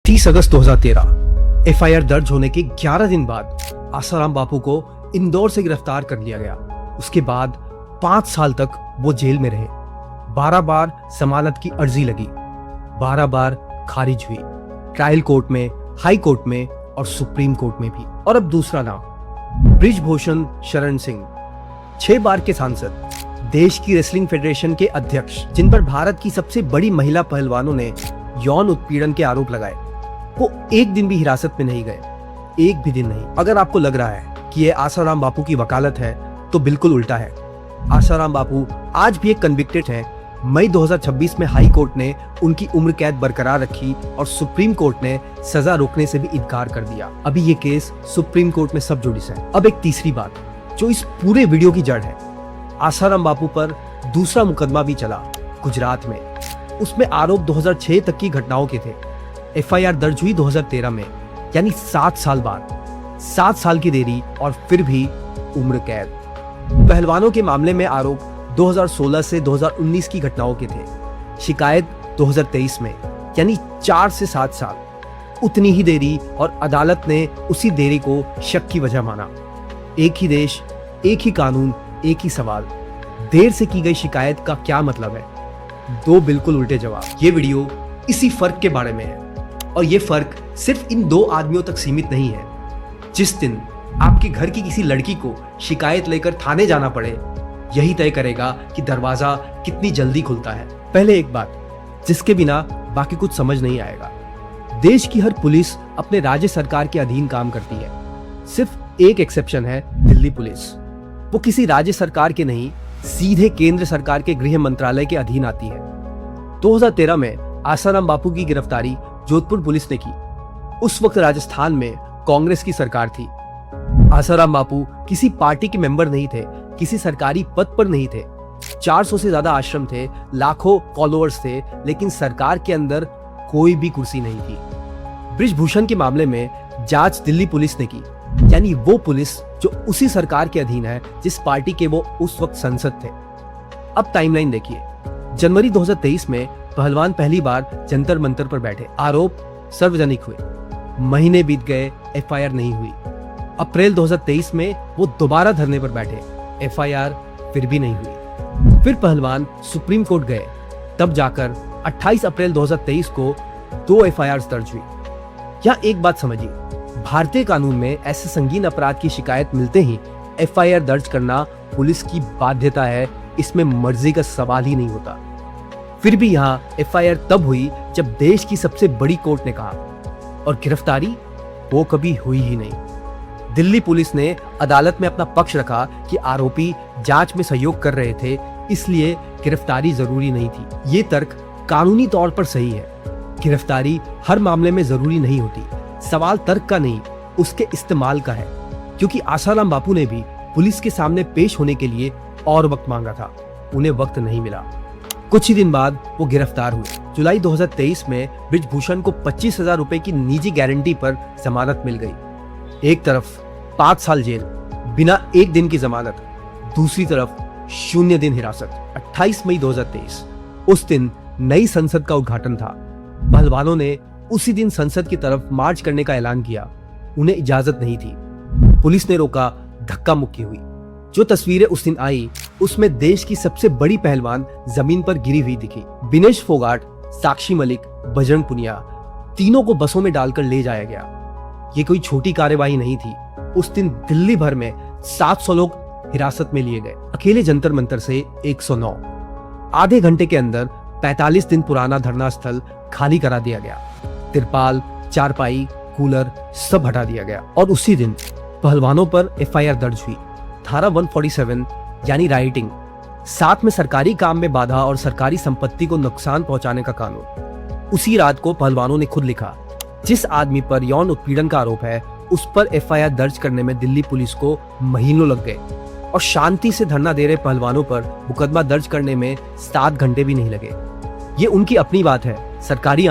30 अगस्त 2013 FIR दर्ज होने के 11 दिन बाद आसाराम बापू को इंदौर से गिरफ्तार कर लिया गया। उसके बाद 5 साल तक वो जेल में रहे। 12 बार जमानत की अर्जी लगी, 12 बार खारिज हुई, ट्रायल कोर्ट में, हाई कोर्ट में और सुप्रीम कोर्ट में भी। और अब दूसरा नाम, बृजभूषण शरण सिंह, 6 बार के सांसद, देश की रेसलिंग फेडरेशन के अध्यक्ष, जिन पर भारत की सबसे बड़ी महिला पहलवानों ने यौन उत्पीड़न के आरोप लगाए, वो एक दिन भी हिरासत में नहीं गए, एक भी दिन नहीं। अगर आपको लग रहा है कि ये आसाराम बापू की वकालत है तो बिल्कुल उल्टा है। आसाराम बापू आज भी एक कन्विक्टेड हैं। मई 2026 में हाई कोर्ट ने उनकी उम्र कैद बरकरार रखी और सुप्रीम कोर्ट ने सजा रोकने से भी इनकार कर दिया। अभी ये केस सुप्रीम कोर्ट में सब जुडिस है। अब एक तीसरी बात जो इस पूरे वीडियो की जड़ है, आसाराम बापू पर दूसरा मुकदमा भी चला गुजरात में। उसमें आरोप 2006 तक की घटनाओं के थे। एफआईआर दर्ज हुई 2013 में, यानी 7 साल बाद। 7 साल की देरी और फिर भी उम्र कैद। पहलवानों के मामले में आरोप 2016 से 2019 की घटनाओं के थे। शिकायत 2023 में, यानी 4 से 7 साल। उतनी ही देरी और अदालत ने उसी देरी को शक की वजह माना। एक ही देश, एक ही कानून, एक ही सवाल। देर से की गई शिकायत का क्या मतलब है? 2 बिल्कुल उल्टे जवाब। ये वीडियो इसी फर्क के बारे में है और ये फर्क सिर्फ इन 2 आदमियों तक सीमित नहीं है। जिस दिन आपके घर की किसी लड़की को शिकायत लेकर थाने जाना पड़े, यही तय करेगा कि दरवाजा कितनी जल्दी खुलता है। पहले एक बात जिसके बिना बाकी कुछ समझ नहीं आएगा। देश की हर पुलिस अपने राज्य सरकार के अधीन काम करती है। सिर्फ एक एक्सेप्शन है, दिल्ली पुलिस। वो किसी राज्य सरकार के नहीं, सीधे केंद्र सरकार के गृह मंत्रालय के अधीन आती है। 2013 में आसाराम बापू की गिरफ्तारी जोधपुर पुलिस ने की। उस वक्त राजस्थान में कांग्रेस की सरकार थी। आसाराम बापू किसी पार्टी के मेंबर नहीं थे, किसी सरकारी पद पर नहीं थे। 400 से ज्यादा आश्रम थे, लाखों फॉलोअर्स थे, लेकिन सरकार के अंदर कोई भी कुर्सी नहीं थी। बृजभूषण के मामले में जांच दिल्ली पुलिस ने की, यानी वो पुलिस जो उसी सरकार के अधीन है जिस पार्टी के वो उस वक्त सांसद थे। अब टाइमलाइन देखिए। जनवरी 2023 में पहलवान पहली बार जंतर मंतर पर बैठे, आरोप सार्वजनिक हुए। महीने बीत गए, एफआईआर नहीं हुई। अप्रैल 2023 में वो दोबारा धरने पर बैठे, एफआईआर फिर भी नहीं हुई। फिर पहलवान सुप्रीम कोर्ट गए, तब जाकर 28 अप्रैल 2023 को 2 एफआईआर दर्ज हुई। यहाँ एक बात समझिए, भारतीय कानून में ऐसे संगीन अपराध की शिकायत मिलते ही एफआईआर दर्ज करना पुलिस की बाध्यता है, इसमें मर्जी का सवाल ही नहीं होता। फिर भी यहाँ एफआईआर तब हुई जब देश की सबसे बड़ी कोर्ट ने कहा, और गिरफ्तारी वो कभी हुई ही नहीं। दिल्ली पुलिस ने अदालत में अपना पक्ष रखा कि आरोपी जांच में सहयोग कर रहे थे, इसलिए गिरफ्तारी जरूरी नहीं थी। ये तर्क कानूनी तौर पर सही है। गिरफ्तारी हर मामले में जरूरी नहीं होती। सवाल तर्क का नहीं, उसके इस्तेमाल का है। क्योंकि आसाराम बापू ने भी पुलिस के सामने पेश होने के लिए और वक्त मांगा था, उन्हें वक्त नहीं मिला। कुछ ही दिन बाद वो गिरफ्तार हुए। जुलाई 2023 में बृजभूषण को 25,000 रुपए की निजी गारंटी पर जमानत मिल गई। एक तरफ 5 साल जेल बिना एक दिन की जमानत, दूसरी तरफ 0 दिन हिरासत। 28 मई 2023 उस दिन नई संसद का उद्घाटन था। पहलवानों ने उसी दिन संसद की तरफ मार्च करने का ऐलान किया। उन्हें इजाजत नहीं थी। पुलिस ने रोका, धक्का मुक्की हुई। जो तस्वीरें उस दिन आई, उसमें देश की सबसे बड़ी पहलवान जमीन पर गिरी हुई दिखी। विनेश फोगाट, साक्षी मलिक, बजरंग पुनिया, तीनों को बसों में डालकर ले जाया गया। ये कोई छोटी कार्यवाही नहीं थी। उस दिन दिल्ली भर में 700 लोग हिरासत में लिए गए। अकेले जंतर मंतर से 109। आधे घंटे के अंदर 45 दिन पुराना धरना स्थल खाली करा दिया गया। तिरपाल, चारपाई, कूलर सब हटा दिया गया। और उसी दिन पहलवानों पर एफआईआर दर्ज हुई। धारा 147 यानी राइटिंग, साथ में सरकारी काम में बाधा और सरकारी संपत्ति को नुकसान पहुंचाने का कानून। उसी रात को पहलवानों ने खुद लिखा, जिस आदमी पर यौन उत्पीड़न का आरोप है उस पर एफआईआर दर्ज करने में दिल्ली पुलिस को महीनों लग गए, और शांति से धरना दे रहे पहलवानों पर मुकदमा दर्ज करने में 7 घंटे भी नहीं लगे। ये उनकी अपनी बात है, सरकारी